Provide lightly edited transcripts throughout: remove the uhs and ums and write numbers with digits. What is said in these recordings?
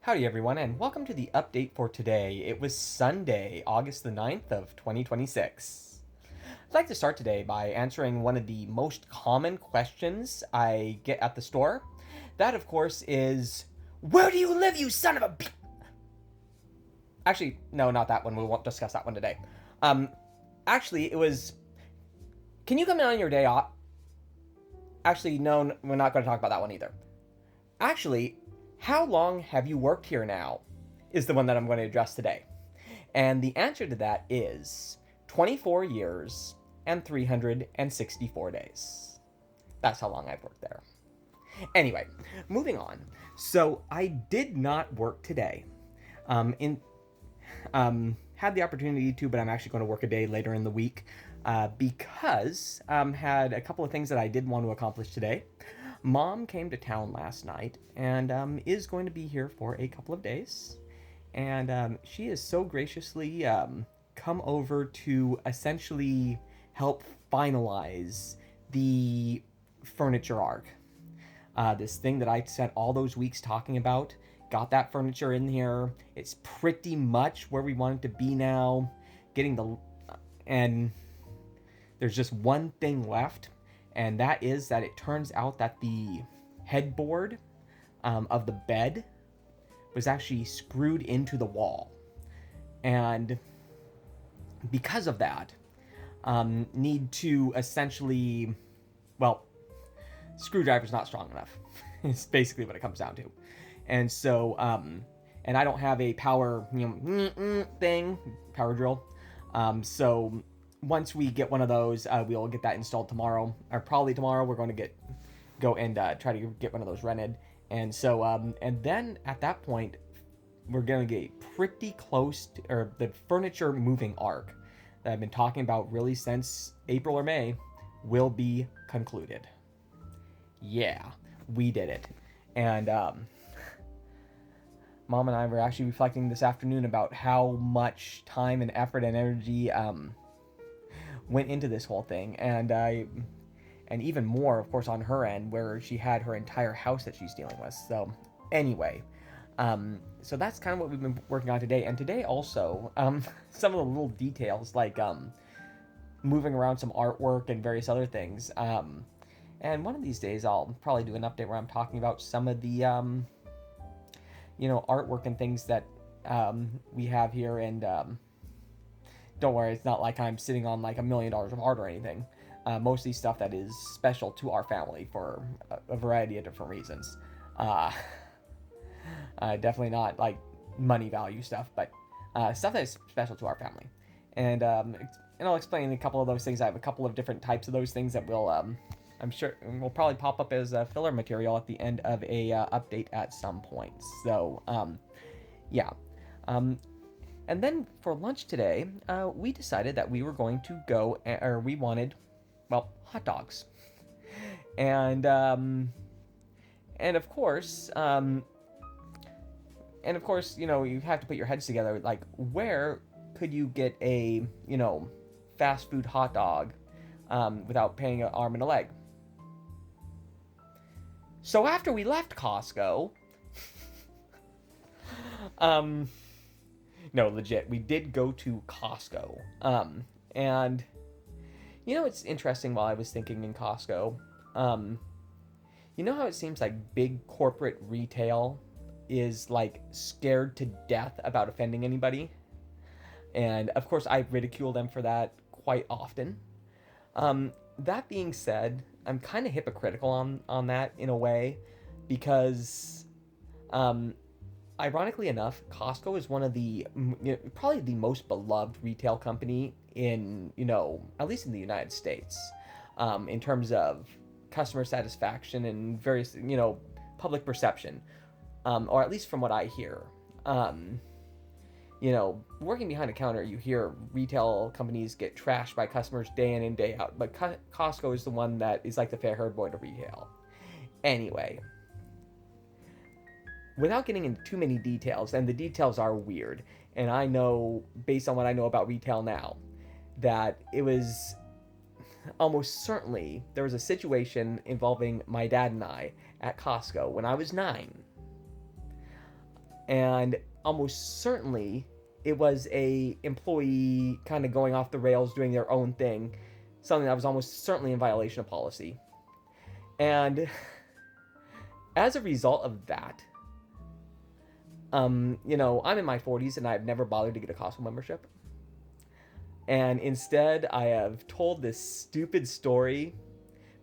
Howdy everyone, and welcome to the update for today. It was Sunday, August the 9th of 2026. I'd like to start today by answering one of the most common questions I get at the store. That, of course, is, where do you live, you son of a b-? Actually, no, not that one. We won't discuss that one today. Actually, it was, can you come in on your day off? Actually, no, we're not going to talk about that one either. Actually, how long have you worked here now? Is the one that I'm going to address today. And the answer to that is 24 years and 364 days. That's how long I've worked there. Anyway, moving on. So I did not work today. Had the opportunity to, but I'm actually going to work a day later in the week because had a couple of things that I did want to accomplish today. Mom came to town last night and is going to be here for a couple of days. And she has so graciously come over to essentially help finalize the furniture arc. This thing that I spent all those weeks talking about, got that furniture in here. It's pretty much where we want it to be now. And there's just one thing left. And that is that it turns out that the headboard of the bed was actually screwed into the wall. And because of that, need to essentially, well, screwdriver's not strong enough. It's basically what it comes down to. And so, and I don't have a power, power drill. So once we get one of those, we'll get that installed tomorrow, or probably tomorrow. We're going to go and try to get one of those rented. And so, and then at that point, we're going to get pretty close to, or the furniture moving arc that I've been talking about really since April or May will be concluded. Yeah, we did it. And Mom and I were actually reflecting this afternoon about how much time and effort and energy went into this whole thing, and even more, of course, on her end, where she had her entire house that she's dealing with. So anyway, so that's kind of what we've been working on today. And today also, some of the little details, like moving around some artwork and various other things. And one of these days I'll probably do an update where I'm talking about some of the artwork and things that we have here. And don't worry, it's not like I'm sitting on like $1 million of art or anything. Mostly stuff that is special to our family for a variety of different reasons. Definitely not like money value stuff, but stuff that is special to our family. And I'll explain a couple of those things. I have a couple of different types of those things that will, I'm sure, will probably pop up as filler material at the end of a update at some point. So, yeah. And then for lunch today, we decided that we were going to go, or we wanted, well, hot dogs. And of course, you have to put your heads together, like, where could you get a, fast food hot dog without paying an arm and a leg? So after we left Costco, no, legit, we did go to Costco. And it's interesting while I was thinking in Costco, how it seems like big corporate retail is like scared to death about offending anybody? And of course, I ridicule them for that quite often. That being said, I'm kind of hypocritical on that in a way, because ironically enough, Costco is one of the, probably the most beloved retail company in, at least in the United States, in terms of customer satisfaction and various, public perception, or at least from what I hear. Working behind a counter, you hear retail companies get trashed by customers day in and day out, but Costco is the one that is like the fair haired boy to retail. Anyway, without getting into too many details, and the details are weird, and I know, based on what I know about retail now, that it was almost certainly, there was a situation involving my dad and I at Costco when I was 9. and almost certainly it was a employee kind of going off the rails doing their own thing, something that was almost certainly in violation of policy. And as a result of that, I'm in my 40s and I've never bothered to get a Costco membership. And instead, I have told this stupid story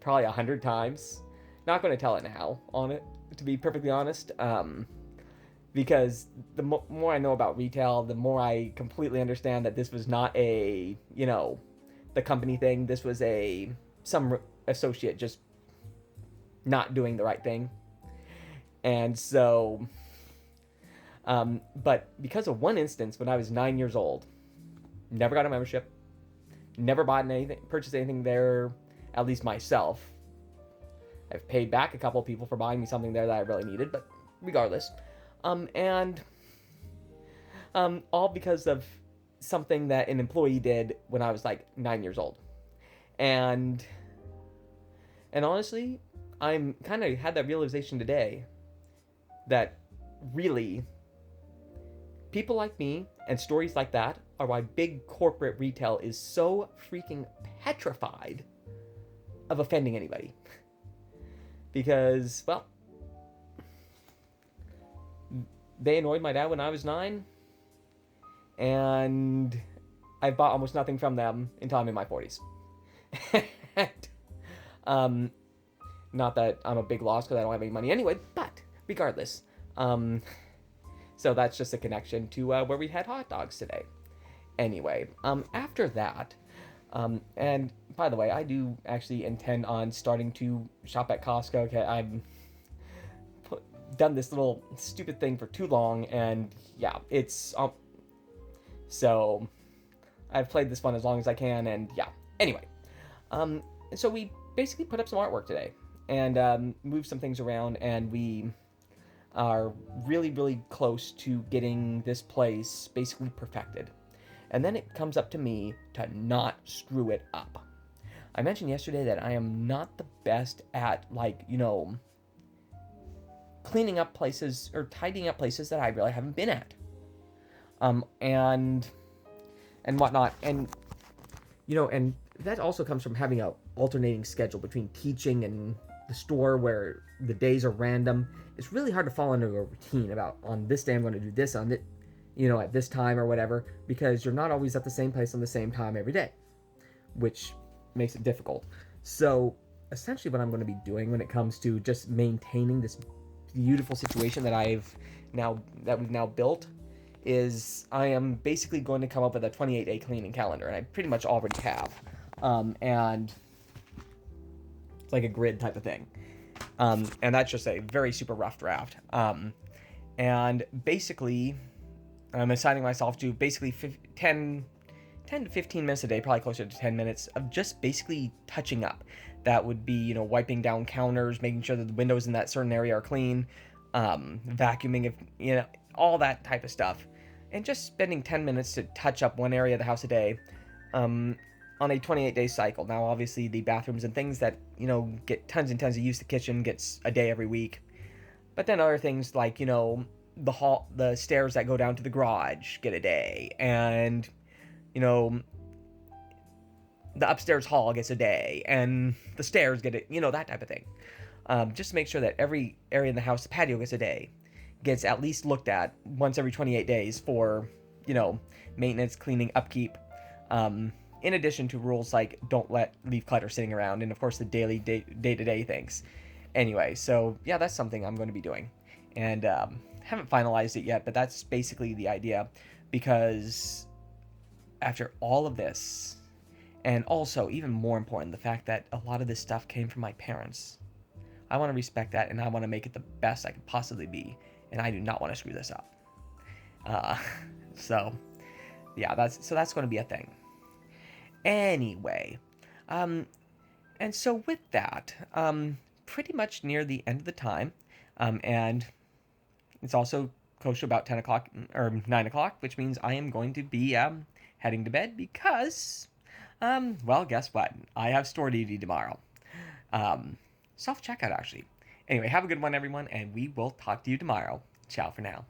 probably 100 times. Not going to tell it now on it, to be perfectly honest. Because the more I know about retail, the more I completely understand that this was not the company thing. This was some associate just not doing the right thing. And so, but because of one instance when I was 9 years old, never got a membership, never purchased anything there, at least myself. I've paid back a couple of people for buying me something there that I really needed, but regardless. All because of something that an employee did when I was like 9 years old. And honestly, I'm kind of had that realization today that really people like me and stories like that are why big corporate retail is so freaking petrified of offending anybody. Because, well, they annoyed my dad when I was 9, and I bought almost nothing from them until I'm in my 40s. Not that I'm a big loss because I don't have any money anyway, but regardless. So that's just a connection to where we had hot dogs today. Anyway, after that, and by the way, I do actually intend on starting to shop at Costco. Okay, I've done this little stupid thing for too long, and yeah, it's so I've played this one as long as I can, and yeah. Anyway, so we basically put up some artwork today and moved some things around, and we are really, really close to getting this place basically perfected. And then it comes up to me to not screw it up. I mentioned yesterday that I am not the best at, cleaning up places or tidying up places that I really haven't been at. And whatnot. And that also comes from having a alternating schedule between teaching and the store where the days are random. It's really hard to fall into a routine about on this day I'm going to do this on it, at this time or whatever, because you're not always at the same place on the same time every day, which makes it difficult. So essentially what I'm going to be doing when it comes to just maintaining this beautiful situation that we've now built is I am basically going to come up with a 28-day cleaning calendar, and I pretty much already have. And it's like a grid type of thing. And that's just a very super rough draft. And basically, I'm assigning myself to basically 10 to 15 minutes a day, probably closer to 10 minutes, of just basically touching up. That would be, wiping down counters, making sure that the windows in that certain area are clean, vacuuming, all that type of stuff. And just spending 10 minutes to touch up one area of the house a day on a 28-day cycle. Now, obviously, the bathrooms and things that, get tons and tons of use, the kitchen gets a day every week. But then other things like, the stairs that go down to the garage get a day. And, the upstairs hall gets a day. And the stairs get it, that type of thing. Just to make sure that every area in the house, the patio gets a day. Gets at least looked at once every 28 days for, maintenance, cleaning, upkeep. In addition to rules like don't leave clutter sitting around, and of course the daily day-to-day things. Anyway, so yeah, that's something I'm going to be doing. And haven't finalized it yet, but that's basically the idea. Because after all of this, and also even more important, the fact that a lot of this stuff came from my parents, I want to respect that, and I want to make it the best I could possibly be. And I do not want to screw this up. So yeah, that's going to be a thing. Anyway, and so with that, pretty much near the end of the time, and it's also close to about 10 o'clock or 9 o'clock, which means I am going to be heading to bed because, well, guess what? I have store duty tomorrow. Self-checkout, actually. Anyway, have a good one, everyone, and we will talk to you tomorrow. Ciao for now.